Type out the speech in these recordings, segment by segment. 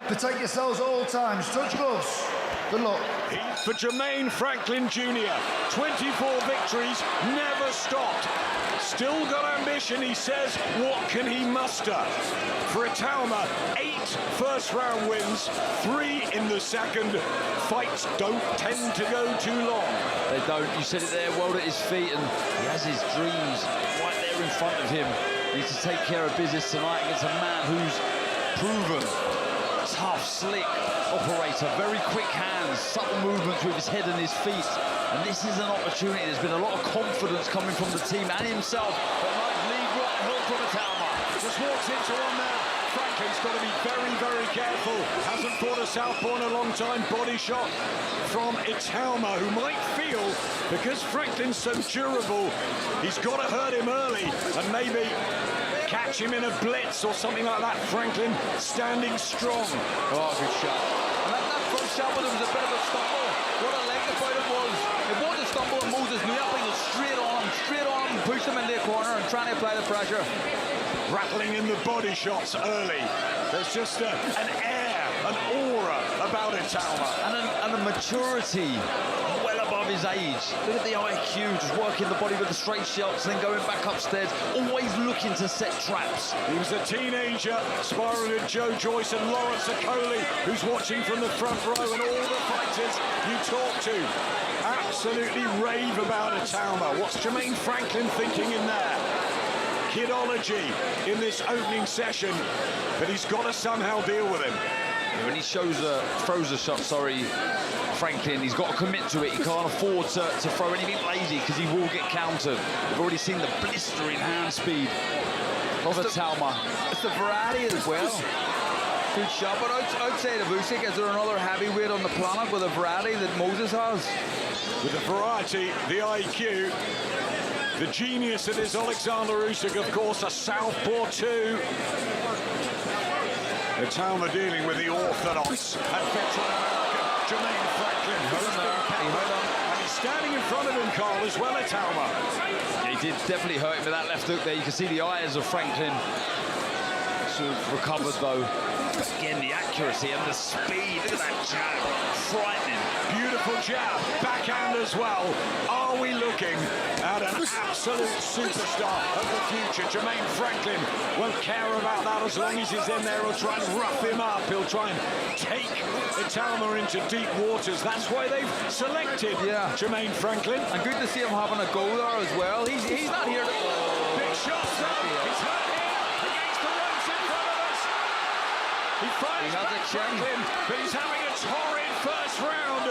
Protect yourselves at all times. Touch gloves. Good luck. For Jermaine Franklin Jr., 24 victories, never stopped. Still got ambition, he says. What can he muster? For Itauma, 8 first-round wins, 3 in the second. Fights don't tend to go too long. They don't. You said it there, world at his feet, and he has his dreams right there in front of him. He needs to take care of business tonight against a man who's proven. Tough, slick operator, very quick hands, subtle movements with his head and his feet. And this is an opportunity. There's been a lot of confidence coming from the team and himself. But nice lead right hook from Itauma. Just walks into one there. Franklin's got to be very, very careful. Hasn't fought a southpaw in a long time. Body shot from Itauma, who might feel, because Franklin's so durable, he's got to hurt him early and maybe catch him in a blitz or something like that. Franklin standing strong. Oh, good shot. And that first shot, but it was a bit of a stumble. What I liked about it was a stumble, and Moses knew that, but he was straight on him, pushed him into the corner and trying to apply the pressure. Rattling in the body shots early. There's just an air, an aura about Itauma. And a maturity well above his age. Look at the IQ, just working the body with the straight shots, then going back upstairs, always looking to set traps. He was a teenager, sparring with Joe Joyce and Lawrence Okoli, who's watching from the front row, and all the fighters you talk to absolutely rave about Itauma. What's Jermaine Franklin thinking in there? Kidology in this opening session, but he's got to somehow deal with him. When he throws a shot, Franklin, he's got to commit to it. He can't afford to throw anything lazy because he will get countered. We've already seen the blistering hand speed of Itauma. It's the variety as well. Good shot, but outside of Usyk, is there another heavyweight on the planet with a variety that Moses has? With the variety, the IQ, the genius that is Alexander Usyk, of course, a southpaw too. Itauma dealing with the orthodox and veteran American Jermaine Franklin. And he's standing in front of him, Carl, as well, Itauma. Yeah, he did definitely hurt him with that left hook there. You can see the eyes of Franklin sort of recovered though. But again, the accuracy and the speed. Look at that jab. Frightening. Beautiful jab. Backhand as well. Are we looking at an absolute superstar of the future? Jermaine Franklin won't care about that as long as he's in there. He'll try and rough him up. He'll try and take Itauma into deep waters. That's why they've selected Jermaine Franklin. And good to see him having a go there as well. He's not here to... Big shots though. He's hurt here against the ropes in front of us. He fires back Franklin, but he's having a torrid first round.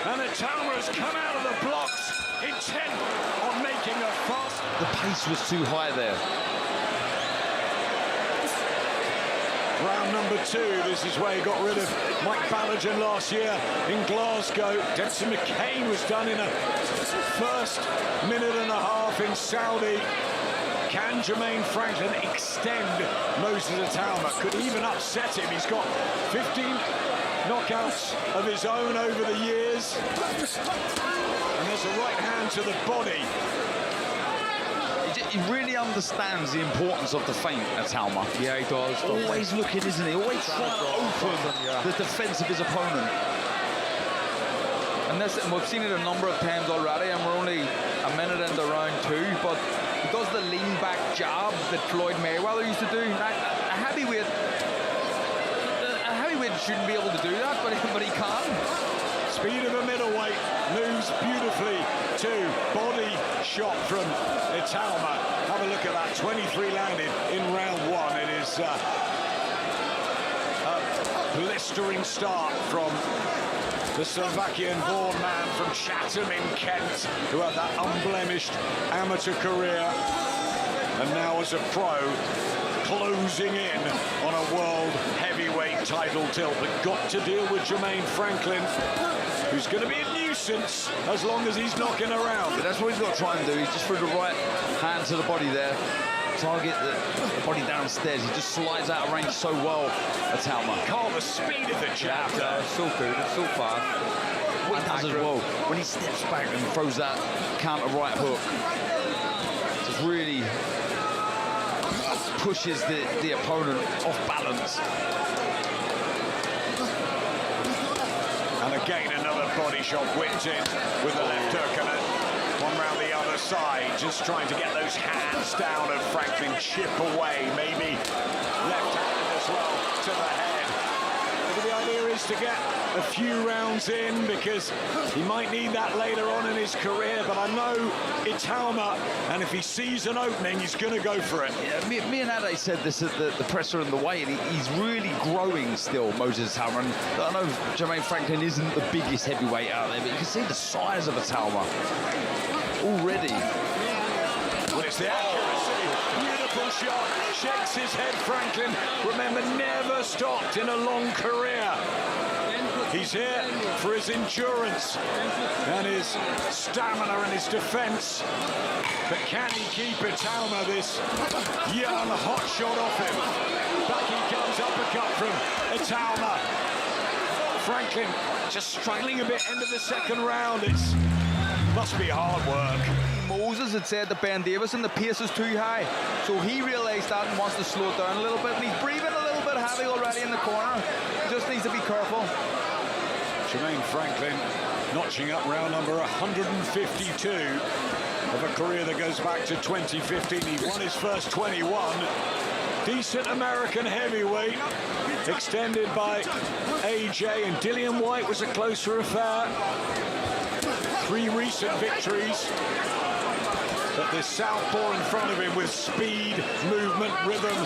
And Itauma has come out of the blocks intent on making a fast. The pace was too high there. Round number 2, this is where he got rid of Mike Balogun last year in Glasgow. Dempsey McCain was done in a first minute and a half in Saudi. Can Jermaine Franklin extend Moses Itauma? Could even upset him. He's got 15 knockouts of his own over the years. And there's a right hand to the body. He really understands the importance of the feint, Itauma. Yeah, he does. Always looking, isn't he? Always trying to open the defence of his opponent. And we've seen it a number of times already, and we're only a minute into round 2, but he does the lean back jab that Floyd Mayweather used to do. A heavyweight shouldn't be able to do that, but he can. Speed of a middleweight, moves beautifully too. Body shot from Itauma. Have a look at that, 23 landed in round 1. It is a blistering start from the Slovakian-born man from Chatham in Kent, who had that unblemished amateur career, and now as a pro, closing in on a world heavyweight title tilt. But got to deal with Jermaine Franklin, who's going to be a nuisance as long as he's knocking around. But that's what he's got to try and do. He's just threw the right hand to the body there. Target the body downstairs. He just slides out of range so well, Itauma. Carl, the speed of the jab. It's so good, it's so fast. What he does as well, when he steps back and throws that counter right hook, just really pushes the opponent off balance. body shot whipped in with the left hook, and one round the other side, just trying to get those hands down of Franklin, chip away, maybe left-handed as well to the head. Maybe the idea is to get a few rounds in, because he might need that later on in his career, but I know Itauma, and if he sees an opening, he's going to go for it. Yeah, me and Ade said this at the presser in the weigh, and he's really growing still, Moses Itauma. And I know Jermaine Franklin isn't the biggest heavyweight out there, but you can see the size of Itauma already. Well, it's the accuracy. Beautiful shot. Shakes his head, Franklin. Remember, never stopped in a long career. He's here for his endurance and his stamina and his defense. But can he keep Itauma, this young hot shot off him? Back he comes, uppercut from Itauma. Franklin just struggling a bit end of the second round. Must be hard work. Moses had said to Ben Davison the pace is too high, so he realised that and wants to slow it down a little bit, and he's breathing a little bit heavy already in the corner. He just needs to be careful. Jermaine Franklin notching up round number 152 of a career that goes back to 2015. He won his first 21. Decent American heavyweight, extended by AJ, and Dillian White was a closer affair. 3 recent victories, but this southpaw in front of him with speed, movement, rhythm,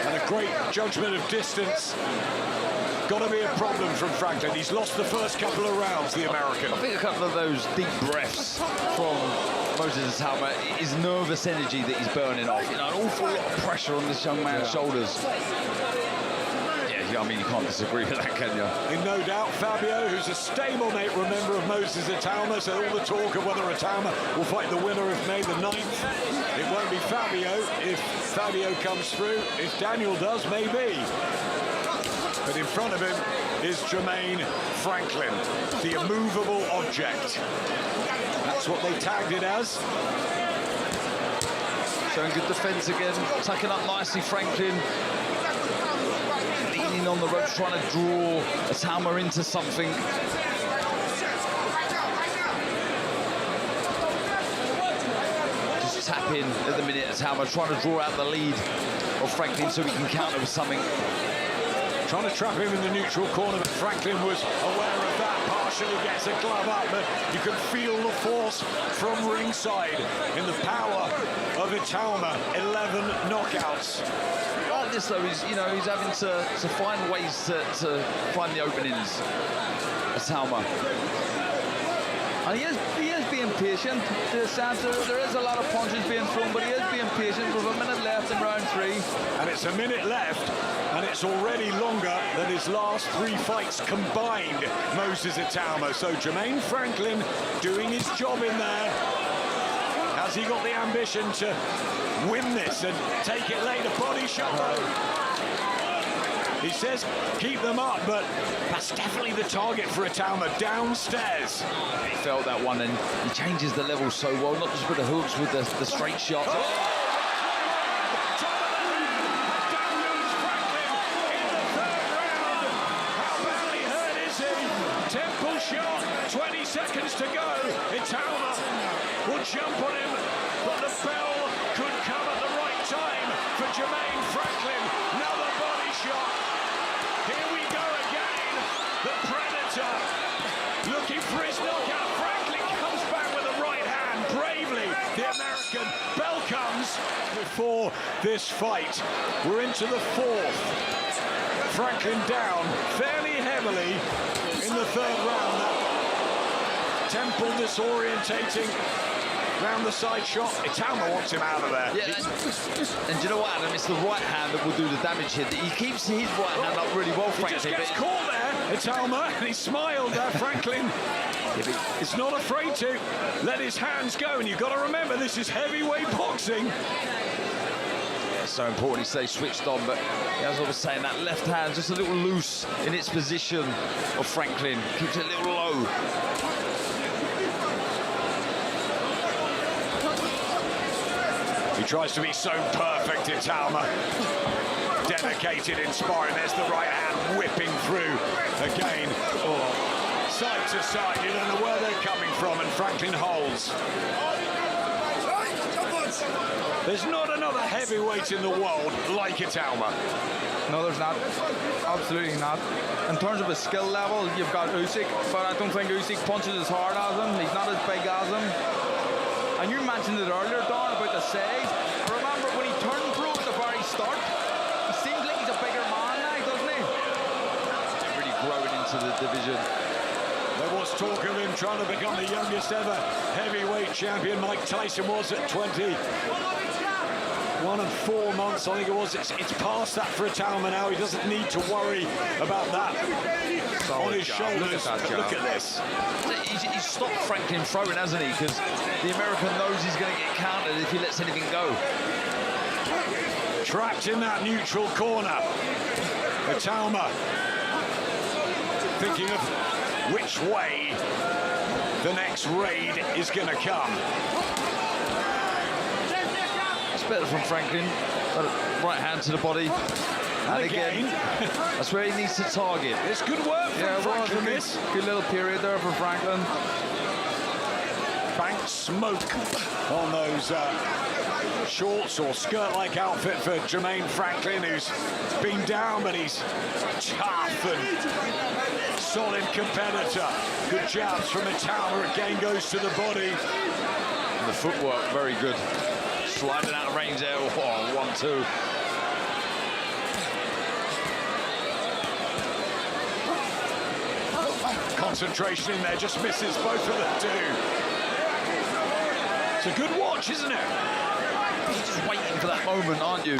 and a great judgment of distance. Got to be a problem from Franklin. He's lost the first couple of rounds, the American. I think a couple of those deep breaths from Moses Itauma, his nervous energy that he's burning off. You know, an awful lot of pressure on this young man's shoulders. I mean, you can't disagree with that, can you? In no doubt, Fabio, who's a stablemate, remember, of Moses Itauma, so all the talk of whether Itauma will fight the winner of May the 9th. It won't be Fabio if Fabio comes through. If Daniel does, maybe. But in front of him is Jermaine Franklin, the immovable object. That's what they tagged it as. Showing good defence again, tucking up nicely, Franklin. Leaning on the ropes, trying to draw Itauma into something. Just tap in at the minute, Itauma trying to draw out the lead of Franklin so he can counter with something. Trying to trap him in the neutral corner, but Franklin was aware of that. Partially gets a glove up, but you can feel the force from ringside in the power of Itauma. 11 knockouts. Like this though, he's having to find ways to find the openings. Itauma. And he is being patient. There is a lot of punches being thrown, but he is being patient with a minute left in round 3. And it's a minute left, and it's already longer than his last 3 fights combined, Moses Itauma. So Jermaine Franklin doing his job in there. Has he got the ambition to win this and take it later? Body shot though. He says keep them up, but that's definitely the target for Itauma, downstairs. He felt that one, and he changes the level so well, not just with the hooks, with the straight shots. Down goes Franklin in the 3rd round. How badly hurt is he? Temple shot, 20 seconds to go. Itauma will jump on him, but the bell could come at the right time for Jermaine Franklin. Another body shot. Here we go again. The Predator looking for his knockout. Franklin comes back with a right hand. Bravely, the American. Bell comes before this fight. We're into the 4th. Franklin down fairly heavily in the 3rd round. That temple disorientating. Round the side shot. Itauma wants him out of there. Yeah, and do you know what, Adam? It's the right hand that will do the damage here. He keeps his right hand up really well, Franklin. He just gets caught there, Itauma, and he smiled there, Franklin. It's not afraid to let his hands go, and you've got to remember, this is heavyweight boxing. It's so important he stays switched on, but as I was saying, that left hand just a little loose in its position of Franklin. Keeps it a little low. He tries to be so perfect, Itauma. Dedicated, inspiring. There's the right hand whipping through again. Oh. Side out to side. You don't know where they're coming from, and Franklin holds. There's not another heavyweight in the world like Itauma. No, there's not. Absolutely not. In terms of his skill level, you've got Usyk, but I don't think Usyk punches as hard as him. He's not as big as him. And you mentioned it earlier, Don, about the size. Remember when he turned pro at the very start? He seems like he's a bigger man now, doesn't he? Really growing into the division. There was talk of him trying to become the youngest ever heavyweight champion. Mike Tyson was at 21 and 4 months, I think it was. It's past that for Itauma now. He doesn't need to worry about that on his shoulders. Look at this. He's stopped Franklin throwing, hasn't he? Because the American knows he's going to get countered if he lets anything go. Trapped in that neutral corner. Itauma thinking of which way the next raid is going to come. It's better from Franklin. Right hand to the body. And again, that's where he needs to target. It's good work from Franklin. Good little period there for Franklin. Bank smoke on those shorts or skirt-like outfit for Jermaine Franklin, who's been down, but he's tough and solid competitor. Good jabs from Itauma. Again goes to the body. And the footwork, very good. Sliding out of range there. Oh, 1-2. Concentration in there, just misses both of the two. It's a good watch, isn't it? You're just waiting for that moment, aren't you?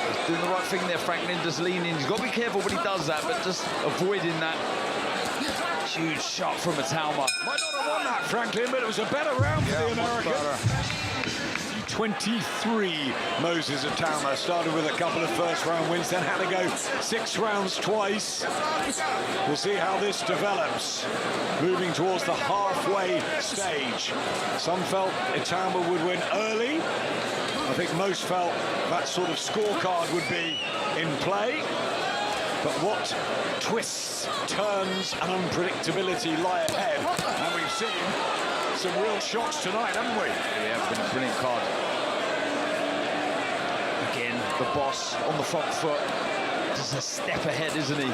He's doing the right thing there, Franklin, just leaning. He's got to be careful when he does that, but just avoiding that huge shot from Itauma. Might not have won that, Franklin, but it was a better round for the American. 23, Moses Itauma started with a couple of first-round wins, then had to go 6 rounds twice. We'll see how this develops, moving towards the halfway stage. Some felt Itauma would win early. I think most felt that sort of scorecard would be in play. But what twists, turns, and unpredictability lie ahead? And we've seen some real shocks tonight, haven't we? Yeah, it's been a brilliant card. Again, the boss on the front foot, just a step ahead, isn't he?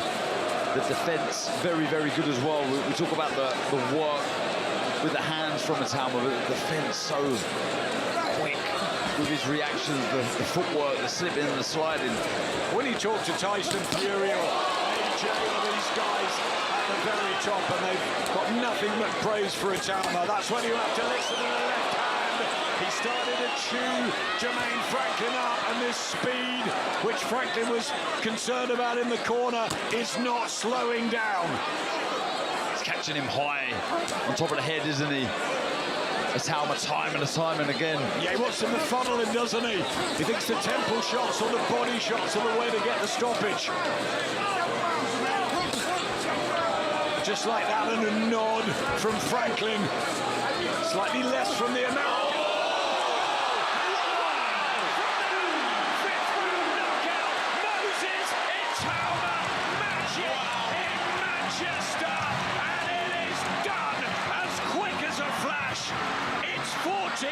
The defence, very, very good as well. We talk about the work with the hands from Itauma, but the defence so quick with his reactions, the footwork, the slipping and the sliding. When you talk to Tyson Fury or AJ or these guys at the very top, and they've got nothing but praise for Itauma, that's when you have to listen to the left hand. He started to chew Jermaine Franklin up, and this speed, which Franklin was concerned about in the corner, is not slowing down. He's catching him high on top of the head, isn't he? Itauma time and again. Yeah, he wants to befuddle him, doesn't he? He thinks the temple shots or the body shots are the way to get the stoppage. Just like that, and a nod from Franklin. Slightly less from the American. Moses Itauma, magic in Manchester, and it is done as quick as a flash. It's 14-0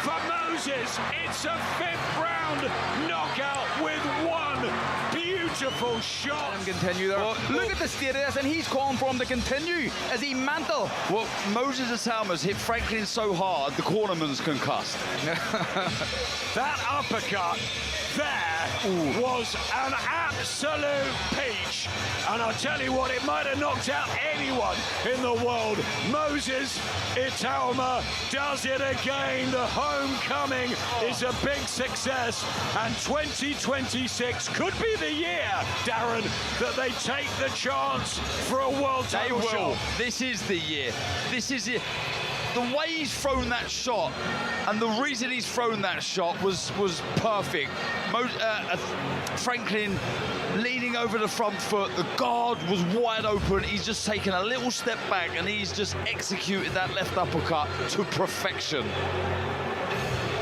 for Moses. It's a 5th round knockout with one beautiful shot. Continue there. Look at the state of this, and he's calling for him to continue as he mantle. Well, Moses Itauma's hit Franklin so hard, the cornerman's concussed. That uppercut there was an absolute peach. And I'll tell you what, it might have knocked out anyone in the world. Moses Itauma does it again. The homecoming is a big success. And 2026 could be the year, Darren, that they take the chance for a world title shot. This is the year. This is it. The way he's thrown that shot, and the reason he's thrown that shot was perfect. Franklin leaning over the front foot, the guard was wide open, he's just taken a little step back and he's just executed that left uppercut to perfection.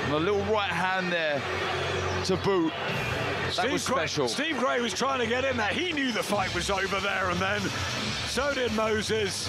And a little right hand there to boot. That was special. Steve Gray was trying to get in there. He knew the fight was over there and then. So did Moses.